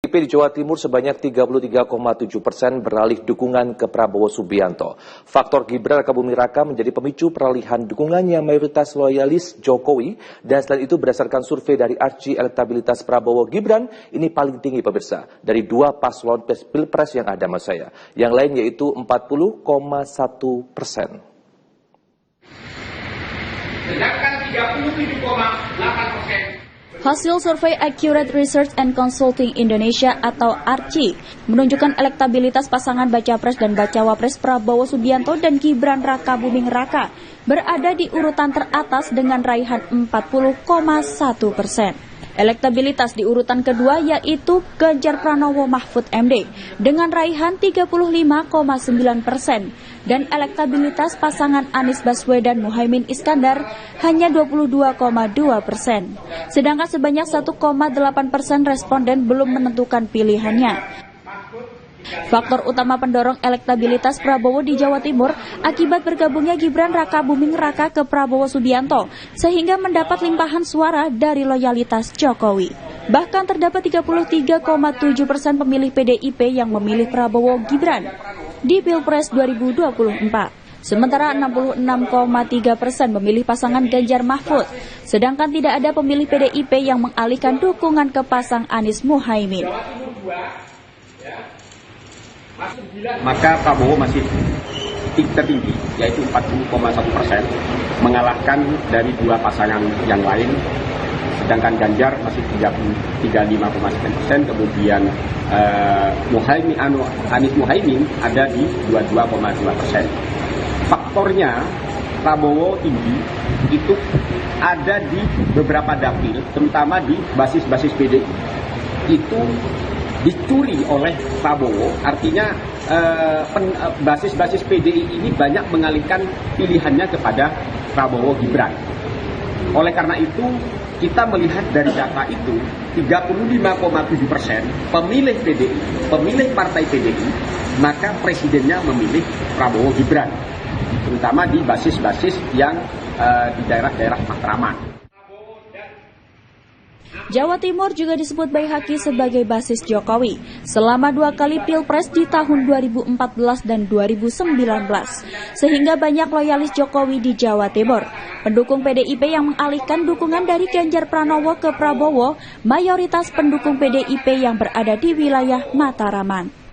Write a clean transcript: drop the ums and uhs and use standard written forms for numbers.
PDIP di Jawa Timur sebanyak 33,7% beralih dukungan ke Prabowo Subianto. Faktor Gibran Rakabuming Raka menjadi pemicu peralihan dukungannya mayoritas loyalis Jokowi, dan selain itu berdasarkan survei dari Archi, elektabilitas Prabowo Gibran ini paling tinggi pemirsa dari dua paslon Pilpres yang ada mas saya. Yang lain yaitu 40,1%. Sedangkan 37,8%. Hasil survei Accurate Research and Consulting Indonesia atau ARCI menunjukkan elektabilitas pasangan Baca Pres dan Bacawa Pres Prabowo Subianto dan Gibran Rakabuming Raka berada di urutan teratas dengan raihan 40,1%. Elektabilitas di urutan kedua yaitu Ganjar Pranowo Mahfud MD dengan raihan 35,9% dan elektabilitas pasangan Anies Baswedan Muhaimin Iskandar hanya 22,2%. Sedangkan sebanyak 1,8% responden belum menentukan pilihannya. Faktor utama pendorong elektabilitas Prabowo di Jawa Timur akibat bergabungnya Gibran Rakabuming Raka ke Prabowo Subianto sehingga mendapat limpahan suara dari loyalitas Jokowi. Bahkan terdapat 33,7% pemilih PDIP yang memilih Prabowo Gibran di Pilpres 2024. Sementara 66,3% memilih pasangan Ganjar Mahfud, sedangkan tidak ada pemilih PDIP yang mengalihkan dukungan ke pasang Anies Muhaimin. Maka Prabowo masih tertinggi, yaitu 40,1%, mengalahkan dari dua pasangan yang lain. Sedangkan Ganjar masih 35,9%, kemudian Anies Muhaimin ada di 22,2%. Faktornya Prabowo tinggi itu ada di beberapa dapil, terutama di basis-basis PDI. Itu dicuri oleh Prabowo, artinya basis-basis PDI ini banyak mengalihkan pilihannya kepada Prabowo Gibran. Oleh karena itu, kita melihat dari data itu, 35,7% pemilih PDI, pemilih partai PDI, maka presidennya memilih Prabowo Gibran, terutama di basis-basis yang di daerah-daerah Matraman. Jawa Timur juga disebut Baihaqi sebagai basis Jokowi selama 2 kali Pilpres di tahun 2014 dan 2019, sehingga banyak loyalis Jokowi di Jawa Timur. Pendukung PDIP yang mengalihkan dukungan dari Ganjar Pranowo ke Prabowo, mayoritas pendukung PDIP yang berada di wilayah Mataraman.